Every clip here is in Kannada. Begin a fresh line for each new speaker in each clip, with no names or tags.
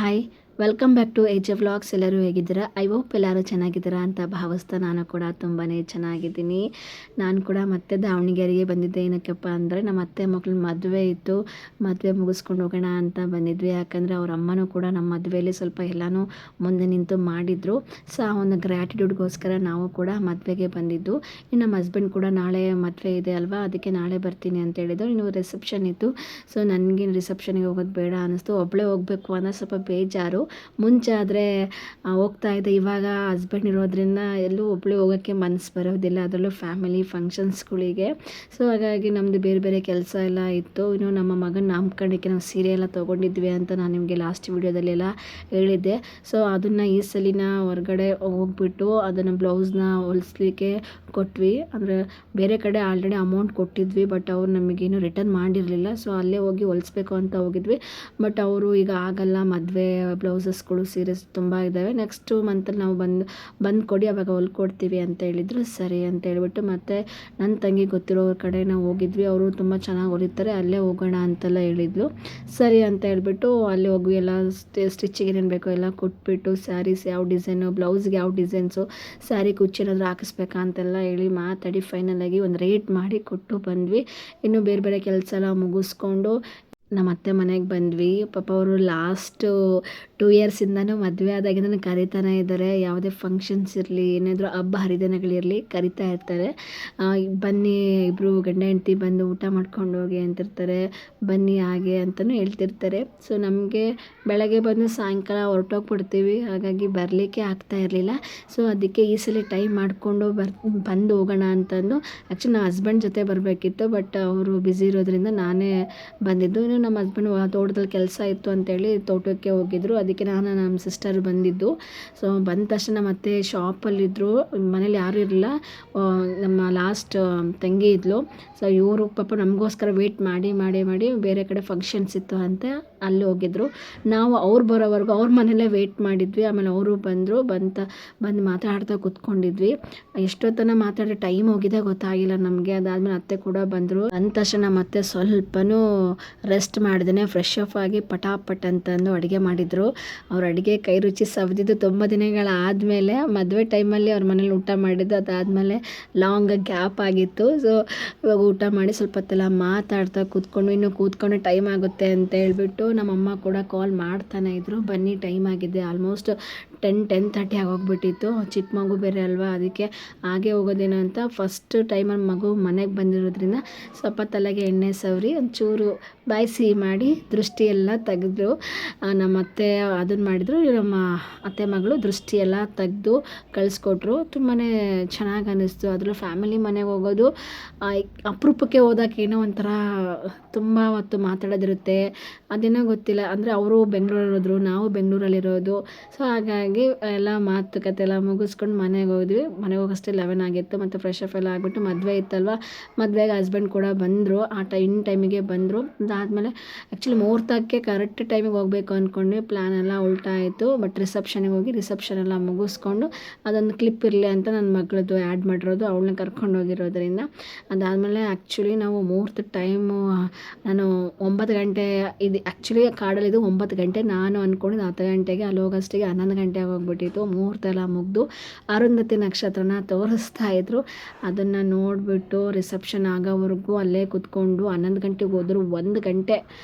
Hi, welcome back to AJ vlogs. ಎಲ್ಲರೂ ಹೇಗಿದ್ದೀರಾ? ಐ ಹೋಪ್ ಎಲ್ಲರೂ ಚೆನ್ನಾಗಿದ್ದೀರಾ ಅಂತ ಭಾವಿಸ್ತಾ ನಾನು ಕೂಡ ತುಂಬಾ ಚೆನ್ನಾಗಿದ್ದೀನಿ. ನಾನು ಕೂಡ ಮತ್ತೆ ದಾವಣಗೆರೆಗೆ ಬಂದಿದ್ದೆ. ಏನಕ್ಕಪ್ಪ ಅಂದರೆ ನಮ್ಮ ಅತ್ತೆ ಮಕ್ಕಳ ಮದುವೆ ಇತ್ತು. ಮದುವೆ ಮುಗಿಸ್ಕೊಂಡು ಹೋಗೋಣ ಅಂತ ಬಂದಿದ್ವಿ. ಯಾಕಂದರೆ ಅವ್ರ ಅಮ್ಮನೂ ಕೂಡ ನಮ್ಮ ಮದುವೆಯಲ್ಲಿ ಸ್ವಲ್ಪ ಎಲ್ಲನೂ ಮುಂದೆ ನಿಂತು ಮಾಡಿದರು. ಸೊ ಆ ಒಂದು ಗ್ರ್ಯಾಟಿಟ್ಯೂಡ್ಗೋಸ್ಕರ ನಾವು ಕೂಡ ಮದುವೆಗೆ ಬಂದಿದ್ದು. ಇನ್ನು ನಮ್ಮ ಹಸ್ಬೆಂಡ್ ಕೂಡ ನಾಳೆ ಮದುವೆ ಇದೆ ಅಲ್ವಾ, ಅದಕ್ಕೆ ನಾಳೆ ಬರ್ತೀನಿ ಅಂತ ಹೇಳಿದ್ರು. ಇನ್ನು ರಿಸೆಪ್ಷನ್ ಇತ್ತು. ಸೊ ನನಗೆ ರಿಸೆಪ್ಷನ್ಗೆ ಹೋಗೋದು ಬೇಡ ಅನ್ನಿಸ್ತು. ಒಬ್ಬಳೇ ಹೋಗಬೇಕು ಅನ್ನೋ ಸ್ವಲ್ಪ ಬೇಜಾರು. ಮುಂಚೆ ಆದರೆ ಹೋಗ್ತಾ ಇದ್ದೆ. ಇವಾಗ ಹಸ್ಬೆಂಡ್ ಇರೋದ್ರಿಂದ ಎಲ್ಲೂ ಒಬ್ಬಳೇ ಹೋಗೋಕ್ಕೆ ಮನಸ್ಸು ಬರೋದಿಲ್ಲ, ಅದರಲ್ಲೂ ಫ್ಯಾಮಿಲಿ ಫಂಕ್ಷನ್ಸ್ಗಳಿಗೆ. ಸೊ ಹಾಗಾಗಿ ನಮ್ಮದು ಬೇರೆ ಬೇರೆ ಕೆಲಸ ಎಲ್ಲ ಇತ್ತು. ಇನ್ನು ನಮ್ಮ ಮಗನ ನಾಮಕರಣಕ್ಕೆ ನಾವು ಸೀರೆ ಎಲ್ಲ ತೊಗೊಂಡಿದ್ವಿ ಅಂತ ನಾನು ನಿಮಗೆ ಲಾಸ್ಟ್ ವಿಡಿಯೋದಲ್ಲೆಲ್ಲ ಹೇಳಿದ್ದೆ. ಸೊ ಅದನ್ನು ಈ ಸಲಿನ ಹೊರಗಡೆ ಹೋಗ್ಬಿಟ್ಟು ಅದನ್ನು ಬ್ಲೌಸ್ನ ಹೊಲಿಸ್ಲಿಕ್ಕೆ ಕೊಟ್ವಿ. ಅಂದರೆ ಬೇರೆ ಕಡೆ ಆಲ್ರೆಡಿ ಅಮೌಂಟ್ ಕೊಟ್ಟಿದ್ವಿ, ಬಟ್ ಅವ್ರು ನಮಗೇನು ರಿಟರ್ನ್ ಮಾಡಿರಲಿಲ್ಲ. ಸೊ ಅಲ್ಲೇ ಹೋಗಿ ಹೊಲಿಸ್ಬೇಕು ಅಂತ ಹೋಗಿದ್ವಿ. ಬಟ್ ಅವರು ಈಗ ಆಗಲ್ಲ, ಮದುವೆ ಬ್ಲೌಸಸ್ಗಳು ಸೀರೆಸ್ ತುಂಬ ಇದ್ದಾವೆ, ನೆಕ್ಸ್ಟ್ ಮಂತಲ್ಲಿ ನಾವು ಬಂದು ಕೊಡಿ, ಅವಾಗ ಹೊಲ್ಕೊಡ್ತೀವಿ ಅಂತ ಹೇಳಿದರು. ಸರಿ ಅಂತ ಹೇಳ್ಬಿಟ್ಟು ಮತ್ತೆ ನನ್ನ ತಂಗಿ ಗೊತ್ತಿರೋರ ಕಡೆ ನಾವು ಹೋಗಿದ್ವಿ. ಅವರು ತುಂಬ ಚೆನ್ನಾಗಿ ಹೊಲಿತಾರೆ, ಅಲ್ಲೇ ಹೋಗೋಣ ಅಂತೆಲ್ಲ ಹೇಳಿದ್ಲು. ಸರಿ ಅಂತ ಹೇಳ್ಬಿಟ್ಟು ಅಲ್ಲಿ ಹೋಗಿ ಎಲ್ಲ ಸ್ಟಿಚಿಗೆ ಏನೇನು ಬೇಕೋ ಎಲ್ಲ ಕೊಟ್ಬಿಟ್ಟು, ಸ್ಯಾರೀಸ್ ಯಾವ ಡಿಸೈನು, ಬ್ಲೌಸ್ಗೆ ಯಾವ ಡಿಸೈನ್ಸು, ಸ್ಯಾರಿ ಕುಚ್ಚು ಏನಾದರೂ ಹಾಕಿಸ್ಬೇಕಾ ಅಂತೆಲ್ಲ ಹೇಳಿ ಮಾತಾಡಿ ಫೈನಲಾಗಿ ಒಂದು ರೇಟ್ ಮಾಡಿ ಕೊಟ್ಟು ಬಂದ್ವಿ. ಇನ್ನು ಬೇರೆ ಬೇರೆ ಕೆಲಸ ಎಲ್ಲ ಮುಗಿಸ್ಕೊಂಡು ನಮ್ಮ ಅತ್ತೆ ಮನೆಗೆ ಬಂದ್ವಿ. ಪಾಪ ಅವರು ಲಾಸ್ಟ್ 2 ಇಯರ್ಸಿಂದನೂ ಮದುವೆ ಆದಾಗಿಂದನೂ ಕರಿತಾನೆ ಇದ್ದಾರೆ. ಯಾವುದೇ ಫಂಕ್ಷನ್ಸ್ ಇರಲಿ, ಏನಾದರೂ ಹಬ್ಬ ಹರಿದಿನಗಳಿರಲಿ ಕರಿತಾ ಇರ್ತಾರೆ. ಬನ್ನಿ ಇಬ್ಬರು ಗಂಡ ಹೆಂಡತಿ ಬಂದು ಊಟ ಮಾಡ್ಕೊಂಡು ಹೋಗಿ ಅಂತಿರ್ತಾರೆ, ಬನ್ನಿ ಹಾಗೆ ಅಂತಲೂ ಹೇಳ್ತಿರ್ತಾರೆ. ಸೊ ನಮಗೆ ಬೆಳಗ್ಗೆ ಬಂದು ಸಾಯಂಕಾಲ ಹೊರಟೋಗ್ಬಿಡ್ತೀವಿ, ಹಾಗಾಗಿ ಬರಲಿಕ್ಕೆ ಆಗ್ತಾ ಇರಲಿಲ್ಲ. ಸೊ ಅದಕ್ಕೆ ಈ ಸಲ ಟೈಮ್ ಮಾಡಿಕೊಂಡು ಬಂದು ಹೋಗೋಣ ಅಂತಂದು. ಆ್ಯಕ್ಚುಲಿ ನಮ್ಮ ಹಸ್ಬೆಂಡ್ ಜೊತೆ ಬರಬೇಕಿತ್ತು, ಬಟ್ ಅವರು ಬ್ಯುಸಿ ಇರೋದ್ರಿಂದ ನಾನೇ ಬಂದಿದ್ದು. ಇನ್ನು ನಮ್ಮ ಹಸ್ಬೆಂಡ್ ತೋಟದಲ್ಲಿ ಕೆಲಸ ಇತ್ತು ಅಂತೇಳಿ ತೋಟಕ್ಕೆ ಹೋಗಿದ್ರು, ಅದಕ್ಕೆ ನಾನು ನಮ್ಮ ಸಿಸ್ಟರ್ ಬಂದಿದ್ದು. ಸೊ ಬಂದ ತಕ್ಷಣ ಮತ್ತೆ ಶಾಪಲ್ಲಿದ್ದರು, ಮನೇಲಿ ಯಾರೂ ಇರಲಿಲ್ಲ. ನಮ್ಮ ಲಾಸ್ಟ್ ತಂಗಿ ಇದ್ಲು. ಸೊ ಇವರು ಪಾಪ ನಮಗೋಸ್ಕರ ವೆಯ್ಟ್ ಮಾಡಿ ಮಾಡಿ ಮಾಡಿ ಬೇರೆ ಕಡೆ ಫಂಕ್ಷನ್ಸ್ ಇತ್ತು ಅಂತ ಅಲ್ಲಿ ಹೋಗಿದ್ರು. ನಾವು ಅವ್ರು ಬರೋವರೆಗೂ ಅವ್ರ ಮನೆಯಲ್ಲೇ ವೆಯ್ಟ್ ಮಾಡಿದ್ವಿ. ಆಮೇಲೆ ಅವರು ಬಂದು ಮಾತಾಡ್ತಾ ಕೂತ್ಕೊಂಡಿದ್ವಿ. ಎಷ್ಟೊತ್ತನ ಮಾತಾಡಿ ಟೈಮ್ ಹೋಗಿದೆ ಗೊತ್ತಾಗಿಲ್ಲ ನಮಗೆ. ಅದಾದಮೇಲೆ ಅತ್ತೆ ಕೂಡ ಬಂದರು. ಅಂದ ತಕ್ಷಣ ಮತ್ತೆ ಸ್ವಲ್ಪನೂ ರೆಸ್ಟ್ ಮಾಡ್ದೇ ಫ್ರೆಶ್ ಅಪ್ ಆಗಿ ಪಟಾಪಟ್ ಅಂತಂದು ಅಡುಗೆ ಮಾಡಿದರು. ಅವ್ರ ಅಡುಗೆ ಕೈ ರುಚಿ ಸವಿದಿದ್ದು ತುಂಬ ದಿನಗಳಾದಮೇಲೆ, ಮದುವೆ ಟೈಮಲ್ಲಿ ಅವ್ರ ಮನೇಲಿ ಊಟ ಮಾಡಿದ್ದು. ಅದಾದಮೇಲೆ ಲಾಂಗ್ ಗ್ಯಾಪ್ ಆಗಿತ್ತು. ಸೊ ಇವಾಗ ಊಟ ಮಾಡಿ ಸ್ವಲ್ಪ ಹೊತ್ತೆಲ್ಲ ಮಾತಾಡ್ತಾ ಕೂತ್ಕೊಂಡು ಟೈಮ್ ಆಗುತ್ತೆ ಅಂತ ಹೇಳ್ಬಿಟ್ಟು ನಮ್ಮಮ್ಮ ಕೂಡ ಕಾಲ್ ಮಾಡ್ತಾನೆ ಇದ್ರು, ಬನ್ನಿ ಟೈಮ್ ಆಗಿದೆ. ಆಲ್ಮೋಸ್ಟ್ 10:30 ಆಗೋಗ್ಬಿಟ್ಟಿತ್ತು. ಚಿಕ್ಕ ಮಗು ಬೇರೆ ಅಲ್ವಾ, ಅದಕ್ಕೆ ಹಾಗೆ ಹೋಗೋದೇನೋ ಅಂತ ಫಸ್ಟ್ ಟೈಮಲ್ಲಿ ಮಗು ಮನೆಗೆ ಬಂದಿರೋದ್ರಿಂದ ಸ್ವಲ್ಪ ತಲೆಗೆ ಎಣ್ಣೆ ಸವರಿ ಒಂಚೂರು ಬಾಯಿ ಸಿಹಿ ಮಾಡಿ ದೃಷ್ಟಿ ಎಲ್ಲ ತೆಗೆದ್ರು. ನಮ್ಮ ಅತ್ತೆ ಅದನ್ನು ಮಾಡಿದರು. ನಮ್ಮ ಅತ್ತೆ ಮಗಳು ದೃಷ್ಟಿ ಎಲ್ಲ ತೆಗೆದು ಕಳಿಸ್ಕೊಟ್ರು. ತುಂಬಾ ಚೆನ್ನಾಗಿ ಅನ್ನಿಸ್ತು. ಅದರಲ್ಲೂ ಫ್ಯಾಮಿಲಿ ಮನೆಗೆ ಹೋಗೋದು ಅಪರೂಪಕ್ಕೆ ಹೋದಾಗೇನೋ ಒಂಥರ ತುಂಬ ಹೊತ್ತು ಮಾತಾಡೋದಿರುತ್ತೆ. ಅದೇನೋ ಗೊತ್ತಿಲ್ಲ, ಅಂದರೆ ಅವರು ಬೆಂಗಳೂರಲ್ಲಿರೋದು, ನಾವು ಬೆಂಗಳೂರಲ್ಲಿರೋದು. ಸೊ ಹಾಗಾಗಿ ಎಲ್ಲ ಮಾತುಕತೆ ಎಲ್ಲ ಮುಗಿಸ್ಕೊಂಡು ಮನೆಗೆ ಹೋದ್ವಿ. ಮನೆಗೆ ಹೋಗೋಷ್ಟೇ 11 ಆಗಿತ್ತು. ಮತ್ತು ಫ್ರೆಶ್ ಅಪ್ ಎಲ್ಲ ಆಗಿಬಿಟ್ಟು ಮದುವೆ ಇತ್ತಲ್ವ, ಮದುವೆಗೆ ಹಸ್ಬೆಂಡ್ ಕೂಡ ಬಂದರು. ಆ ಟೈಮಿಗೆ ಬಂದರು. ಅದಾದಮೇಲೆ ಆ್ಯಕ್ಚುಲಿ ಮುಹೂರ್ತಕ್ಕೆ ಕರೆಕ್ಟ್ ಟೈಮಿಗೆ ಹೋಗಬೇಕು ಅಂದ್ಕೊಂಡ್ವಿ. ಪ್ಲ್ಯಾನ್ ಎಲ್ಲ ಉಲ್ಟಾ ಆಯಿತು. ಬಟ್ ರಿಸೆಪ್ಷನಿಗೆ ಹೋಗಿ ರಿಸೆಪ್ಷನ್ ಎಲ್ಲ ಮುಗಿಸ್ಕೊಂಡು ಅದೊಂದು ಕ್ಲಿಪ್ ಇರಲಿ ಅಂತ ನನ್ನ ಮಗಳದ್ದು ಆ್ಯಡ್ ಮಾಡಿರೋದು, ಅವಳನ್ನ ಕರ್ಕೊಂಡು ಹೋಗಿರೋದ್ರಿಂದ. ಅದಾದಮೇಲೆ ಆ್ಯಕ್ಚುಲಿ ನಾವು ಮುಹೂರ್ತ ಟೈಮು ನಾನು 9 ಗಂಟೆ ಇದು ಆ್ಯಕ್ಚುಲಿ ಕಾರ್ಡಲ್ಲಿದ್ದು 9 ಗಂಟೆ, ನಾನು ಅಂದ್ಕೊಂಡಿದ್ದು 10 ಗಂಟೆಗೆ, ಅಲ್ಲಿ ಹೋಗೋಷ್ಟಿಗೆ 11 ಗಂಟೆ ಹೋಗ್ಬಿಟ್ಟಿತ್ತು. ಮುಹೂರ್ತ ಎಲ್ಲ ಮುಗಿದು ಅರುಂಧತಿ ನಕ್ಷತ್ರನ ತೋರಿಸ್ತಾ ಇದ್ರು. ಅದನ್ನು ನೋಡಿಬಿಟ್ಟು ರಿಸೆಪ್ಷನ್ ಆಗೋವರೆಗೂ ಅಲ್ಲೇ ಕೂತ್ಕೊಂಡು 11 ಗಂಟೆಗೆ ಹೋದ್ರು. 1 ಗಂಟೆ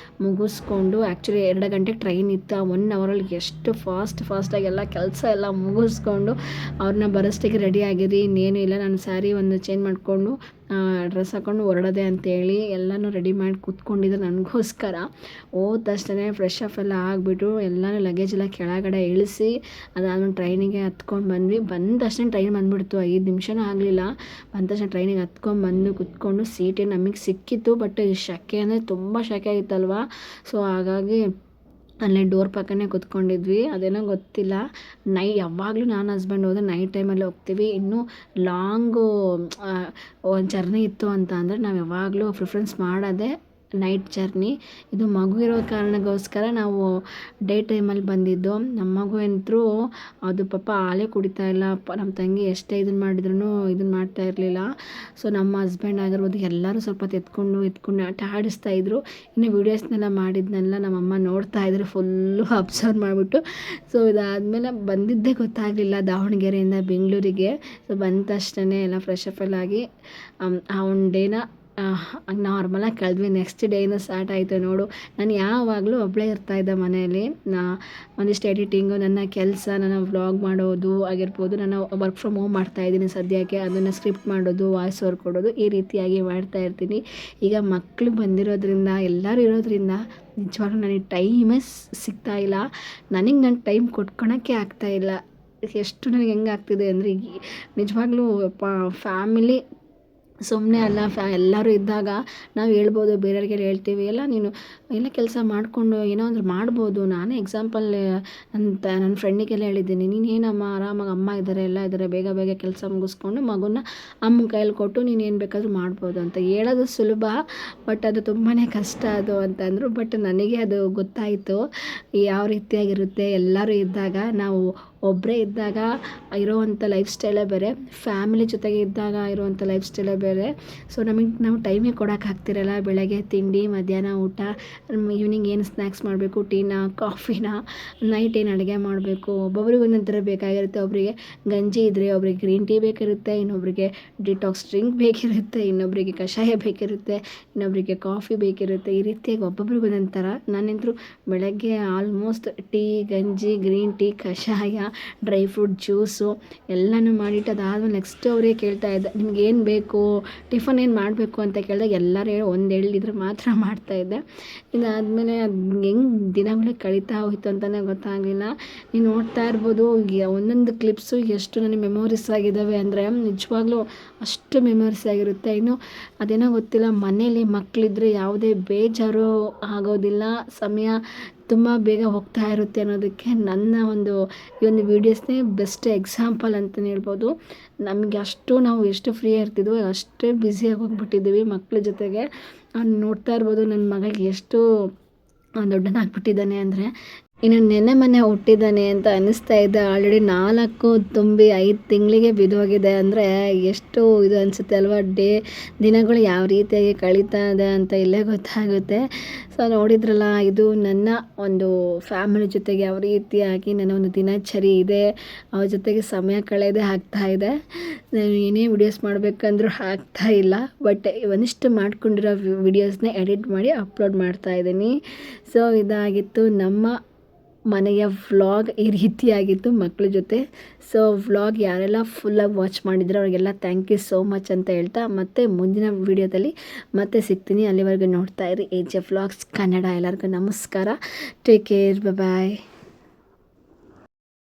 ಮುಗಿಸ್ಕೊಂಡು, ಆ್ಯಕ್ಚುಲಿ 2 ಗಂಟೆಗೆ ಟ್ರೈನ್ ಇತ್ತು. ಆ 1 ಅವರಲ್ಲಿ ಎಷ್ಟು ಫಾಸ್ಟಾಗಿ ಎಲ್ಲ ಕೆಲಸ ಎಲ್ಲ ಮುಗಿಸ್ಕೊಂಡು ಅವ್ರನ್ನ ಬರೋಷ್ಟಿಗೆ ರೆಡಿ ಆಗಿರಿ, ಇನ್ನೇನು ಇಲ್ಲ. ನಾನು ಸ್ಯಾರಿ ಒಂದು ಚೇಂಜ್ ಮಾಡಿಕೊಂಡು ಡ್ರೆಸ್ ಹಾಕ್ಕೊಂಡು ಹೊರಡೋದೆ ಅಂತೇಳಿ ಎಲ್ಲನೂ ರೆಡಿ ಮಾಡಿ ಕೂತ್ಕೊಂಡಿದ್ದೆ ನನಗೋಸ್ಕರ. ಹೋದ ತಕ್ಷಣ ಫ್ರೆಶ್ ಅಪ್ ಎಲ್ಲ ಆಗಿಬಿಟ್ಟು ಎಲ್ಲನೂ ಲಗೇಜ್ ಎಲ್ಲ ಕೆಳಗಡೆ ಇಳಿಸಿ ಅದಾದ್ಮೇಲೆ ಟ್ರೈನಿಗೆ ಹತ್ಕೊಂಡು ಬಂದ್ವಿ. ಬಂದ ತಕ್ಷಣ ಟ್ರೈನ್ ಬಂದುಬಿಡ್ತು, 5 ನಿಮಿಷನೂ ಆಗಲಿಲ್ಲ. ಬಂದ ತಕ್ಷಣ ಟ್ರೈನಿಗೆ ಹತ್ಕೊಂಡು ಬಂದು ಕೂತ್ಕೊಂಡು ಸೀಟೇ ನಮಗೆ ಸಿಕ್ಕಿತ್ತು. ಬಟ್ ಶೆಕೆ ಅಂದರೆ ತುಂಬ ಶೆಕೆ ಇತ್ತಲ್ವ, ಸೊ ಹಾಗಾಗಿ ಅಲ್ಲೇ ಡೋರ್ ಪಕ್ಕನೇ ಕೂತ್ಕೊಂಡಿದ್ವಿ. ಅದೇನೋ ಗೊತ್ತಿಲ್ಲ, ಯಾವಾಗಲೂ ನಾನು ಹಸ್ಬೆಂಡ್ ಹೋದರೆ ನೈಟ್ ಟೈಮಲ್ಲಿ ಹೋಗ್ತೀವಿ. ಇನ್ನೂ ಲಾಂಗು ಒಂದು ಜರ್ನಿ ಇತ್ತು ಅಂತ ಅಂದರೆ ನಾವು ಯಾವಾಗಲೂ ಪ್ರಿಫರೆನ್ಸ್ ಮಾಡೋದೇ ನೈಟ್ ಜರ್ನಿ. ಇದು ಮಗು ಇರೋ ಕಾರಣಕ್ಕೋಸ್ಕರ ನಾವು ಡೇ ಟೈಮಲ್ಲಿ ಬಂದಿದ್ದು. ನಮ್ಮ ಮಗು ಅಂತೂ ಅದು ಪಾಪ ಹಾಲೇ ಕುಡಿತಾ ಇಲ್ಲ. ನಮ್ಮ ತಂಗಿ ಎಷ್ಟೇ ಇದನ್ನು ಮಾಡಿದ್ರೂ ಇದನ್ನು ಮಾಡ್ತಾ ಇರಲಿಲ್ಲ. ಸೊ ನಮ್ಮ ಹಸ್ಬೆಂಡ್ ಆಗಿರ್ಬೋದು ಎಲ್ಲರೂ ಸ್ವಲ್ಪ ಎತ್ಕೊಂಡು ಆಟ ಆಡಿಸ್ತಾಯಿದ್ರು. ಇನ್ನು ವೀಡಿಯೋಸ್ನೆಲ್ಲ ಮಾಡಿದ್ನೆಲ್ಲ ನಮ್ಮಮ್ಮ ನೋಡ್ತಾಯಿದ್ರು ಫುಲ್ಲು ಅಬ್ಸರ್ವ್ ಮಾಡಿಬಿಟ್ಟು. ಸೊ ಇದಾದಮೇಲೆ ಬಂದಿದ್ದೇ ಗೊತ್ತಾಗಲಿಲ್ಲ ದಾವಣಗೆರೆಯಿಂದ ಬೆಂಗಳೂರಿಗೆ. ಸೊ ಬಂದ ತಕ್ಷಣ ಎಲ್ಲ ಫ್ರೆಶ್ ಅಪ್ ಎಲ್ಲ ಆಗಿ ಆ ಒಂದು ಡೇನ ನಾರ್ಮಲಾಗಿ ಕಳೆದ್ವಿ. ನೆಕ್ಸ್ಟ್ ಡೇಯಿಂದ ಸ್ಟಾರ್ಟ್ ಆಯಿತು ನೋಡು. ನಾನು ಯಾವಾಗಲೂ ಒಬ್ಬಳೇ ಇರ್ತಾಯಿದ್ದೆ ಮನೆಯಲ್ಲಿ. ಒಂದಿಷ್ಟು ಎಡಿಟಿಂಗು, ನನ್ನ ಕೆಲಸ, ನನ್ನ ವ್ಲಾಗ್ ಮಾಡೋದು ಆಗಿರ್ಬೋದು. ನಾನು ವರ್ಕ್ ಫ್ರಮ್ ಹೋಮ್ ಮಾಡ್ತಾಯಿದ್ದೀನಿ ಸದ್ಯಕ್ಕೆ. ಅದನ್ನು ಸ್ಕ್ರಿಪ್ಟ್ ಮಾಡೋದು, ವಾಯ್ಸ್ ಓವರ್ ಕೊಡೋದು, ಈ ರೀತಿಯಾಗಿ ಮಾಡ್ತಾಯಿರ್ತೀನಿ. ಈಗ ಮಕ್ಕಳು ಬಂದಿರೋದ್ರಿಂದ, ಎಲ್ಲರೂ ಇರೋದ್ರಿಂದ ನಿಜವಾಗ್ಲೂ ನನಗೆ ಟೈಮೇ ಸಿಗ್ತಾಯಿಲ್ಲ. ನನಗೆ ನಾನು ಟೈಮ್ ಕೊಟ್ಕೊಳಕ್ಕೆ ಆಗ್ತಾಯಿಲ್ಲ. ಎಷ್ಟು ನನಗೆ ಹೆಂಗೆ ಆಗ್ತಿದೆ ಅಂದರೆ ನಿಜವಾಗ್ಲೂ ಫ್ಯಾಮಿಲಿ ಸುಮ್ಮನೆ ಅಲ್ಲ, ಎಲ್ಲರೂ ಇದ್ದಾಗ ನಾವು ಹೇಳ್ಬೋದು, ಬೇರೆಯವ್ರಿಗೆಲ್ಲ ಹೇಳ್ತೀವಿ, ಎಲ್ಲ ನೀನು ಎಲ್ಲ ಕೆಲಸ ಮಾಡಿಕೊಂಡು ಏನೋ ಒಂದು ಮಾಡ್ಬೋದು. ನಾನೇ ಎಕ್ಸಾಂಪಲ್ ನನ್ನ ಫ್ರೆಂಡಿಗೆಲ್ಲ ಹೇಳಿದ್ದೀನಿ, ನೀನೇನಮ್ಮ ಆರಾಮಾಗಿ ಅಮ್ಮ ಇದ್ದಾರೆ, ಎಲ್ಲ ಇದ್ದಾರೆ, ಬೇಗ ಬೇಗ ಕೆಲಸ ಮುಗಿಸ್ಕೊಂಡು ಮಗುನ ಅಮ್ಮನ ಕೈಯಲ್ಲಿ ಕೊಟ್ಟು ನೀನು ಏನು ಬೇಕಾದರೂ ಮಾಡ್ಬೋದು ಅಂತ ಹೇಳೋದು ಸುಲಭ, ಬಟ್ ಅದು ತುಂಬಾ ಕಷ್ಟ ಅದು ಅಂತಂದರು. ಬಟ್ ನನಗೆ ಅದು ಗೊತ್ತಾಯಿತು ಯಾವ ರೀತಿಯಾಗಿರುತ್ತೆ. ಎಲ್ಲರೂ ಇದ್ದಾಗ, ನಾವು ಒಬ್ಬರೇ ಇದ್ದಾಗ ಇರೋವಂಥ ಲೈಫ್ ಸ್ಟೈಲೇ ಬೇರೆ, ಫ್ಯಾಮಿಲಿ ಜೊತೆಗೆ ಇದ್ದಾಗ ಇರೋವಂಥ ಲೈಫ್ ಸ್ಟೈಲೇ ಬೇರೆ. ಸೊ ನಾವು ಟೈಮೇ ಕೊಡೋಕ್ಕಾಗ್ತಿರಲ್ಲ. ಬೆಳಗ್ಗೆ ತಿಂಡಿ, ಮಧ್ಯಾಹ್ನ ಊಟ, ಈವ್ನಿಂಗ್ ಏನು ಸ್ನ್ಯಾಕ್ಸ್ ಮಾಡಬೇಕು, ಟೀನ, ಕಾಫಿನ, ನೈಟ್ ಏನು ಅಡುಗೆ ಮಾಡಬೇಕು, ಒಬ್ಬೊಬ್ರಿಗೆ ಒಂದೊಂದು ಥರ ಬೇಕಾಗಿರುತ್ತೆ. ಒಬ್ಬರಿಗೆ ಗಂಜಿ ಇದ್ದರೆ ಒಬ್ರಿಗೆ ಗ್ರೀನ್ ಟೀ ಬೇಕಿರುತ್ತೆ, ಇನ್ನೊಬ್ಬರಿಗೆ ಡಿಟಾಕ್ಸ್ ಡ್ರಿಂಕ್ ಬೇಕಿರುತ್ತೆ, ಇನ್ನೊಬ್ಬರಿಗೆ ಕಷಾಯ ಬೇಕಿರುತ್ತೆ, ಇನ್ನೊಬ್ಬರಿಗೆ ಕಾಫಿ ಬೇಕಿರುತ್ತೆ. ಈ ರೀತಿಯಾಗಿ ಒಬ್ಬೊಬ್ರಿಗೆ ಒಂದೊಂದು ಥರ. ನಾನಂತರೂ ಬೆಳಗ್ಗೆ ಆಲ್ಮೋಸ್ಟ್ ಟೀ, ಗಂಜಿ, ಗ್ರೀನ್ ಟೀ, ಕಷಾಯ, ಡ್ರೈ ಫ್ರೂಟ್ ಜ್ಯೂಸು ಎಲ್ಲನೂ ಮಾಡಿಟ್ಟು ಅದಾದಮೇಲೆ ನೆಕ್ಸ್ಟ್ ಅವರೇ ಕೇಳ್ತಾ ಇದ್ದೆ, ನಿಮ್ಗೇನು ಬೇಕು, ಟಿಫನ್ ಏನು ಮಾಡಬೇಕು ಅಂತ ಕೇಳಿದಾಗ ಎಲ್ಲರೂ ಒಂದು ಹೇಳಿದ್ರೆ ಮಾತ್ರ ಮಾಡ್ತಾಯಿದ್ದೆ. ಇದಾದಮೇಲೆ ಹೆಂಗೆ ದಿನಗಳೇ ಕಳೀತಾ ಹೋಯ್ತು ಅಂತಲೇ ಗೊತ್ತಾಗಲಿಲ್ಲ. ನೀವು ನೋಡ್ತಾ ಇರ್ಬೋದು ಒಂದೊಂದು ಕ್ಲಿಪ್ಸು ಎಷ್ಟು ನನಗೆ ಮೆಮೊರೀಸ್ ಆಗಿದ್ದಾವೆ ಅಂದರೆ ನಿಜವಾಗ್ಲೂ ಅಷ್ಟು ಮೆಮೊರೀಸ್ ಆಗಿರುತ್ತೆ. ಇನ್ನು ಅದೇನೋ ಗೊತ್ತಿಲ್ಲ, ಮನೇಲಿ ಮಕ್ಕಳಿದ್ರೆ ಯಾವುದೇ ಬೇಜಾರು ಆಗೋದಿಲ್ಲ, ಸಮಯ ತುಂಬ ಬೇಗ ಹೋಗ್ತಾ ಇರುತ್ತೆ ಅನ್ನೋದಕ್ಕೆ ನನ್ನ ಈ ಒಂದು ವೀಡಿಯೋಸ್ನೇ ಬೆಸ್ಟ್ ಎಕ್ಸಾಂಪಲ್ ಅಂತಲೇ ಹೇಳ್ಬೋದು. ನಮಗೆ ನಾವು ಎಷ್ಟು ಫ್ರೀ ಇರ್ತಿದ್ವೋ ಅಷ್ಟೇ ಬ್ಯುಸಿಯಾಗಿ ಹೋಗ್ಬಿಟ್ಟಿದ್ದೀವಿ ಮಕ್ಕಳ ಜೊತೆಗೆ. ನೋಡ್ತಾ ಇರ್ಬೋದು ನನ್ನ ಮಗ ಎಷ್ಟು ದೊಡ್ಡನಾಗ್ಬಿಟ್ಟಿದ್ದಾನೆ ಅಂದರೆ, ಇನ್ನು ಮೊನ್ನೆ ಹುಟ್ಟಿದ್ದಾನೆ ಅಂತ ಅನ್ನಿಸ್ತಾ ಇದೆ. ಆಲ್ರೆಡಿ 4 ತುಂಬಿ 5 ತಿಂಗಳಿಗೆ ಬಿದ್ದೋಗಿದೆ ಅಂದರೆ ಎಷ್ಟು ಇದು ಅನಿಸುತ್ತೆ ಅಲ್ವಾ. ದಿನಗಳು ಯಾವ ರೀತಿಯಾಗಿ ಕಳೀತಾ ಇದೆ ಅಂತ ಇಲ್ಲೇ ಗೊತ್ತಾಗುತ್ತೆ. ಸೊ ನೋಡಿದ್ರಲ್ಲ, ಇದು ನನ್ನ ಒಂದು ಫ್ಯಾಮಿಲಿ ಜೊತೆಗೆ ಯಾವ ರೀತಿಯಾಗಿ ನನ್ನ ಒಂದು ದಿನಚರಿ ಇದೆ, ಅವ್ರ ಜೊತೆಗೆ ಸಮಯ ಕಳೆಯೋದೇ ಆಗ್ತಾಯಿದೆ. ನಾನು ಏನೇ ವಿಡಿಯೋಸ್ ಮಾಡಬೇಕಂದ್ರೂ ಆಗ್ತಾಯಿಲ್ಲ, ಬಟ್ ಒಂದಿಷ್ಟು ಮಾಡ್ಕೊಂಡಿರೋ ವಿಡಿಯೋಸ್ನೇ ಎಡಿಟ್ ಮಾಡಿ ಅಪ್ಲೋಡ್ ಮಾಡ್ತಾಯಿದ್ದೀನಿ. ಸೊ ಇದಾಗಿತ್ತು ನಮ್ಮ ಮನೆಯ ವ್ಲಾಗ್. ಈ ರೀತಿಯಾಗಿತ್ತು ಮಕ್ಕಳ ಜೊತೆ. ಸೊ ವ್ಲಾಗ್ ಯಾರೆಲ್ಲ ಫುಲ್ಲಾಗಿ ವಾಚ್ ಮಾಡಿದ್ರೆ ಅವರಿಗೆಲ್ಲ ಥ್ಯಾಂಕ್ ಯು ಸೋ ಮಚ್ ಅಂತ ಹೇಳ್ತಾ, ಮತ್ತೆ ಮುಂದಿನ ವೀಡಿಯೋದಲ್ಲಿ ಮತ್ತೆ ಸಿಗ್ತೀನಿ. ಅಲ್ಲಿವರೆಗೂ ನೋಡ್ತಾ ಇರಿ AJ ವ್ಲಾಗ್ಸ್ ಕನ್ನಡ. ಎಲ್ಲರಿಗೂ ನಮಸ್ಕಾರ. ಟೇಕ್ ಕೇರ್, ಬಾಯ್.